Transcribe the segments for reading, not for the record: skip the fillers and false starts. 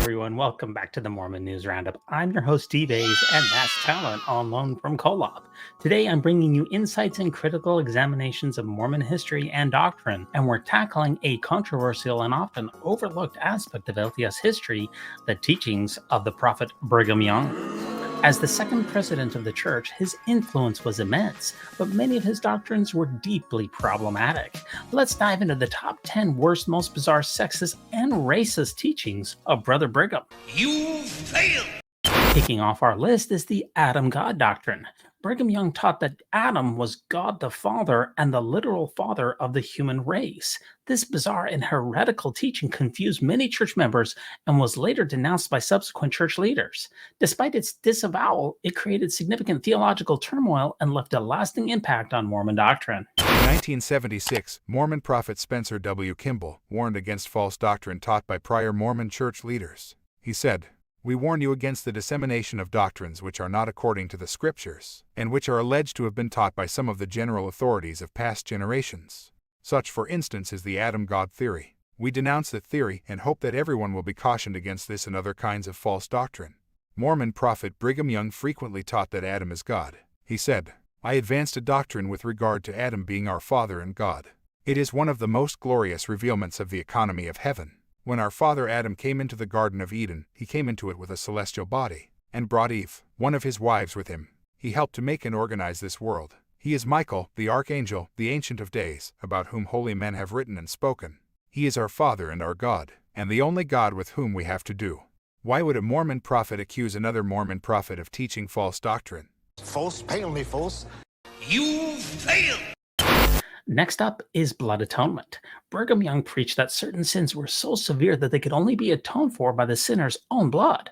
everyone. Welcome back to the Mormon News Roundup. I'm your host, Steve A's, and that's Talent on loan from Kolob. Today, I'm bringing you insights and critical examinations of Mormon history and doctrine, and we're tackling a controversial and often overlooked aspect of LDS history, the teachings of the prophet Brigham Young. As the second president of the church, his influence was immense, but many of his doctrines were deeply problematic. Let's dive into the top 10 worst, most bizarre, sexist, and racist teachings of Brother Brigham. You failed! Kicking off our list is the Adam God doctrine. Brigham Young taught that Adam was God the Father and the literal father of the human race. This bizarre and heretical teaching confused many church members and was later denounced by subsequent church leaders. Despite its disavowal, it created significant theological turmoil and left a lasting impact on Mormon doctrine. In 1976, Mormon prophet Spencer W. Kimball warned against false doctrine taught by prior Mormon church leaders. He said, "We warn you against the dissemination of doctrines which are not according to the Scriptures, and which are alleged to have been taught by some of the general authorities of past generations. Such, for instance, is the Adam God theory. We denounce the theory and hope that everyone will be cautioned against this and other kinds of false doctrine." Mormon prophet Brigham Young frequently taught that Adam is God. He said, "I advanced a doctrine with regard to Adam being our Father and God. It is one of the most glorious revealments of the economy of heaven. When our father Adam came into the Garden of Eden, he came into it with a celestial body, and brought Eve, one of his wives, with him. He helped to make and organize this world. He is Michael, the archangel, the Ancient of Days, about whom holy men have written and spoken. He is our Father and our God, and the only God with whom we have to do." Why would a Mormon prophet accuse another Mormon prophet of teaching false doctrine? False, patently false. You failed! Next up is blood atonement. Brigham Young preached that certain sins were so severe that they could only be atoned for by the sinner's own blood.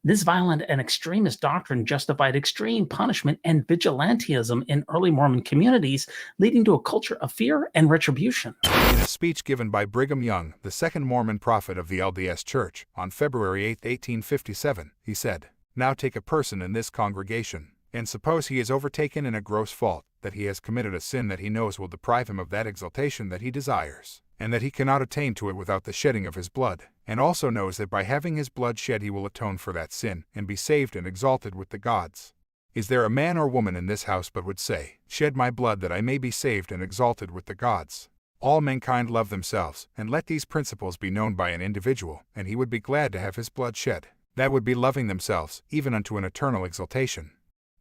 This violent and extremist doctrine justified extreme punishment and vigilantism in early Mormon communities, leading to a culture of fear and retribution. In a speech given by Brigham Young, the second Mormon prophet of the LDS Church, on February 8, 1857, he said, "Now take a person in this congregation, and suppose he is overtaken in a gross fault, that he has committed a sin that he knows will deprive him of that exaltation that he desires, and that he cannot attain to it without the shedding of his blood, and also knows that by having his blood shed he will atone for that sin, and be saved and exalted with the gods. Is there a man or woman in this house but would say, 'Shed my blood that I may be saved and exalted with the gods'? All mankind love themselves, and let these principles be known by an individual, and he would be glad to have his blood shed. That would be loving themselves, even unto an eternal exaltation.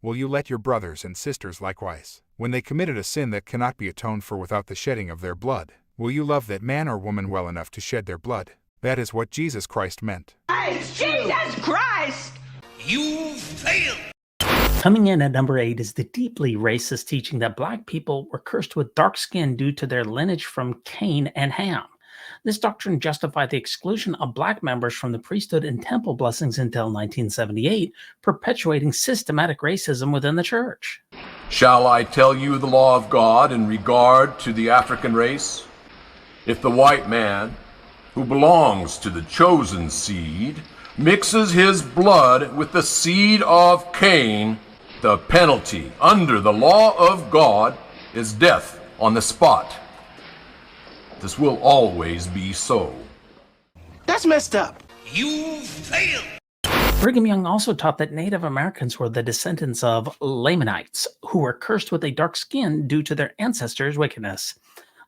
Will you let your brothers and sisters likewise, when they committed a sin that cannot be atoned for without the shedding of their blood, will you love that man or woman well enough to shed their blood? That is what Jesus Christ meant." Jesus Christ! You failed! Coming in at number 8 is the deeply racist teaching that black people were cursed with dark skin due to their lineage from Cain and Ham. This doctrine justified the exclusion of black members from the priesthood and temple blessings until 1978, perpetuating systematic racism within the church. Shall I tell you the law of God in regard to the African race? If the white man, who belongs to the chosen seed, mixes his blood with the seed of Cain, the penalty under the law of God is death on the spot. This will always be so. That's messed up. You failed! Brigham Young also taught that Native Americans were the descendants of Lamanites, who were cursed with a dark skin due to their ancestors' wickedness.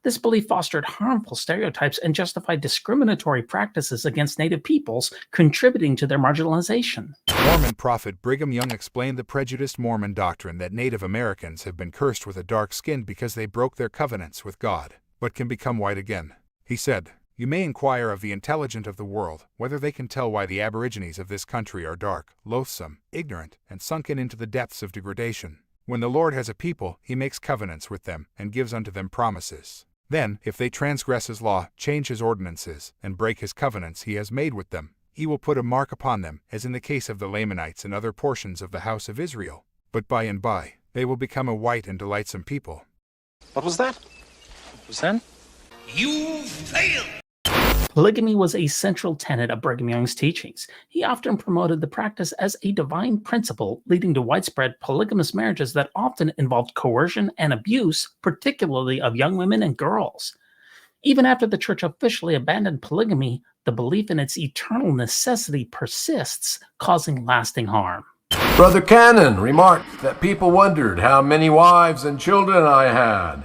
This belief fostered harmful stereotypes and justified discriminatory practices against Native peoples, contributing to their marginalization. Mormon prophet Brigham Young explained the prejudiced Mormon doctrine that Native Americans have been cursed with a dark skin because they broke their covenants with God, but can become white again. He said, "You may inquire of the intelligent of the world whether they can tell why the aborigines of this country are dark, loathsome, ignorant, and sunken into the depths of degradation. When the Lord has a people, he makes covenants with them and gives unto them promises. Then, if they transgress his law, change his ordinances, and break his covenants he has made with them, he will put a mark upon them, as in the case of the Lamanites and other portions of the house of Israel. But by and by, they will become a white and delightsome people." What was that? What was that? You failed! Polygamy was a central tenet of Brigham Young's teachings. He often promoted the practice as a divine principle, leading to widespread polygamous marriages that often involved coercion and abuse, particularly of young women and girls. Even after the church officially abandoned polygamy, the belief in its eternal necessity persists, causing lasting harm. Brother Cannon remarked that people wondered how many wives and children I had.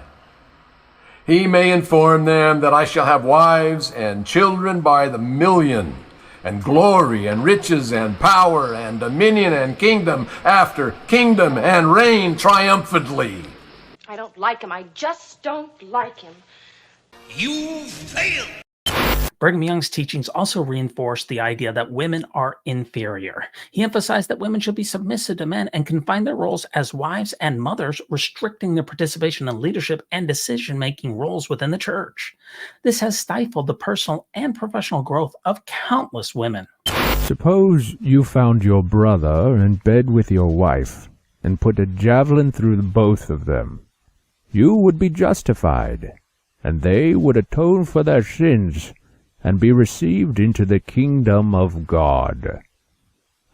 He may inform them that I shall have wives and children by the million, and glory and riches and power and dominion and kingdom after kingdom, and reign triumphantly. I don't like him. I just don't like him. You fail! Brigham Young's teachings also reinforced the idea that women are inferior. He emphasized that women should be submissive to men and confine their roles as wives and mothers, restricting their participation in leadership and decision-making roles within the church. This has stifled the personal and professional growth of countless women. Suppose you found your brother in bed with your wife and put a javelin through the both of them. You would be justified, and they would atone for their sins and be received into the kingdom of God.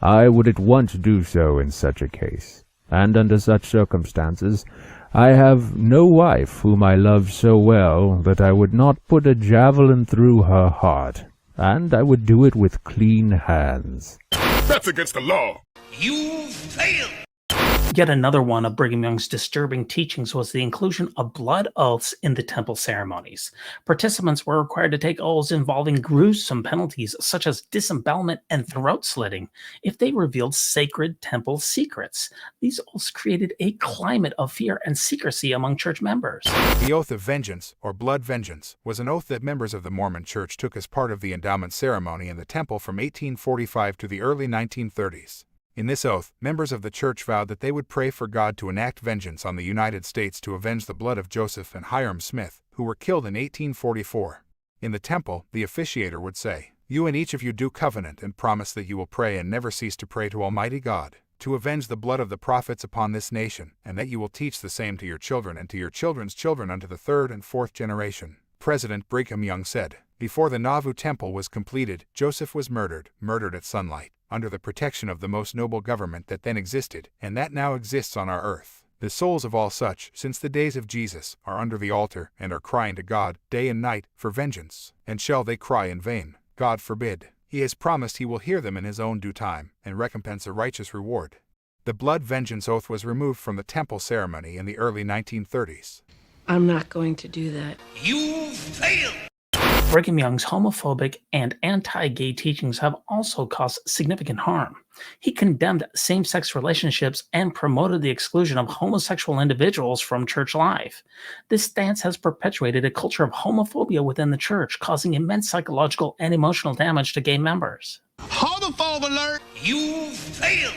I would at once do so in such a case, and under such circumstances I have no wife whom I love so well that I would not put a javelin through her heart, and I would do it with clean hands. That's against the law. You fail! Yet another one of Brigham Young's disturbing teachings was the inclusion of blood oaths in the temple ceremonies. Participants were required to take oaths involving gruesome penalties such as disembowelment and throat slitting if they revealed sacred temple secrets. These oaths created a climate of fear and secrecy among church members. The oath of vengeance, or blood vengeance, was an oath that members of the Mormon Church took as part of the endowment ceremony in the temple from 1845 to the early 1930s. In this oath, members of the church vowed that they would pray for God to enact vengeance on the United States to avenge the blood of Joseph and Hiram Smith, who were killed in 1844. In the temple, the officiator would say, "You and each of you do covenant and promise that you will pray and never cease to pray to Almighty God, to avenge the blood of the prophets upon this nation, and that you will teach the same to your children and to your children's children unto the third and fourth generation." President Brigham Young said, "Before the Nauvoo Temple was completed, Joseph was murdered at sunlight, under the protection of the most noble government that then existed, and that now exists on our earth. The souls of all such, since the days of Jesus, are under the altar, and are crying to God, day and night, for vengeance. And shall they cry in vain? God forbid. He has promised he will hear them in his own due time, and recompense a righteous reward." The blood vengeance oath was removed from the temple ceremony in the early 1930s. I'm not going to do that. You fail! Brigham Young's homophobic and anti-gay teachings have also caused significant harm. He condemned same-sex relationships and promoted the exclusion of homosexual individuals from church life. This stance has perpetuated a culture of homophobia within the church, causing immense psychological and emotional damage to gay members. Homophobe alert! You fail!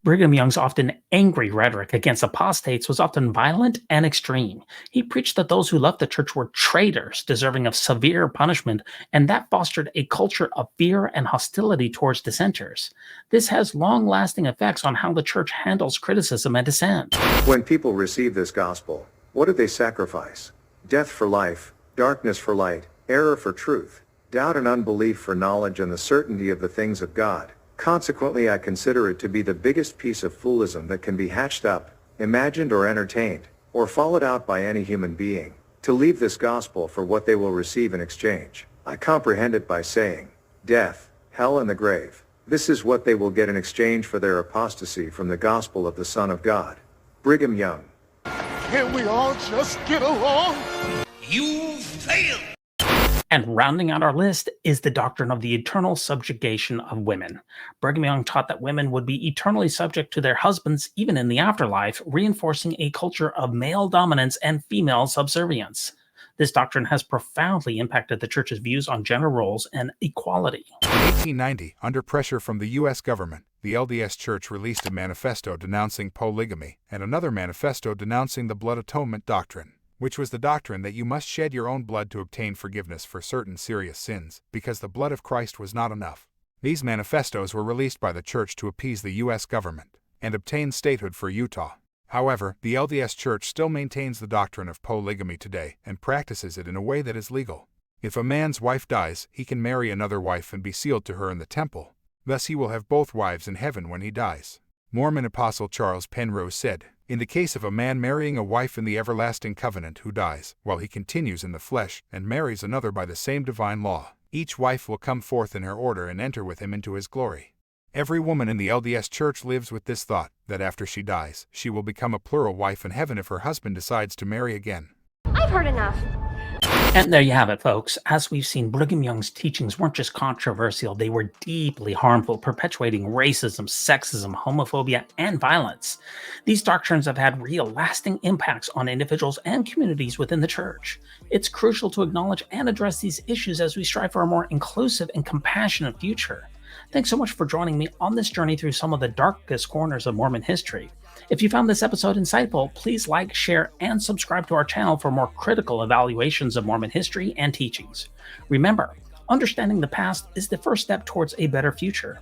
Brigham Young's often angry rhetoric against apostates was often violent and extreme. He preached that those who left the church were traitors, deserving of severe punishment, and that fostered a culture of fear and hostility towards dissenters. This has long-lasting effects on how the church handles criticism and dissent. When people receive this gospel, what do they sacrifice? Death for life, darkness for light, error for truth, doubt and unbelief for knowledge and the certainty of the things of God. Consequently, I consider it to be the biggest piece of foolism that can be hatched up, imagined or entertained, or followed out by any human being, to leave this gospel for what they will receive in exchange. I comprehend it by saying, death, hell and the grave. This is what they will get in exchange for their apostasy from the gospel of the Son of God. Brigham Young. Can we all just get along? You fail! And rounding out our list is the doctrine of the eternal subjugation of women. Brigham Young taught that women would be eternally subject to their husbands even in the afterlife, reinforcing a culture of male dominance and female subservience. This doctrine has profoundly impacted the church's views on gender roles and equality. In 1890, under pressure from the U.S. government, the LDS Church released a manifesto denouncing polygamy and another manifesto denouncing the blood atonement doctrine, which was the doctrine that you must shed your own blood to obtain forgiveness for certain serious sins, because the blood of Christ was not enough. These manifestos were released by the church to appease the U.S. government and obtain statehood for Utah. However, the LDS Church still maintains the doctrine of polygamy today and practices it in a way that is legal. If a man's wife dies, he can marry another wife and be sealed to her in the temple. Thus he will have both wives in heaven when he dies. Mormon apostle Charles Penrose said, "In the case of a man marrying a wife in the everlasting covenant who dies, while he continues in the flesh, and marries another by the same divine law, Each wife will come forth in her order and enter with him into his glory. Every woman in the LDS Church lives with this thought, that after she dies, she will become a plural wife in heaven if her husband decides to marry again. I've heard enough. And there you have it, folks. As we've seen, Brigham Young's teachings weren't just controversial, they were deeply harmful, perpetuating racism, sexism, homophobia, and violence. These doctrines have had real, lasting impacts on individuals and communities within the church. It's crucial to acknowledge and address these issues as we strive for a more inclusive and compassionate future. Thanks so much for joining me on this journey through some of the darkest corners of Mormon history. If you found this episode insightful, please like, share, and subscribe to our channel for more critical evaluations of Mormon history and teachings. Remember, understanding the past is the first step towards a better future.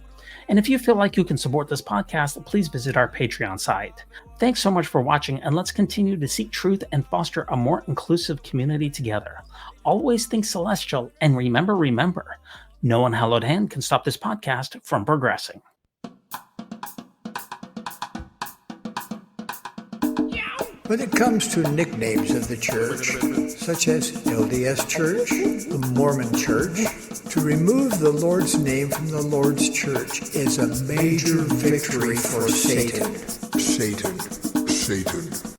And if you feel like you can support this podcast, please visit our Patreon site. Thanks so much for watching, and let's continue to seek truth and foster a more inclusive community together. Always think celestial, and remember, no unhallowed hand can stop this podcast from progressing. When it comes to nicknames of the church, such as LDS Church, the Mormon Church, to remove the Lord's name from the Lord's church is a major victory for Satan. Satan.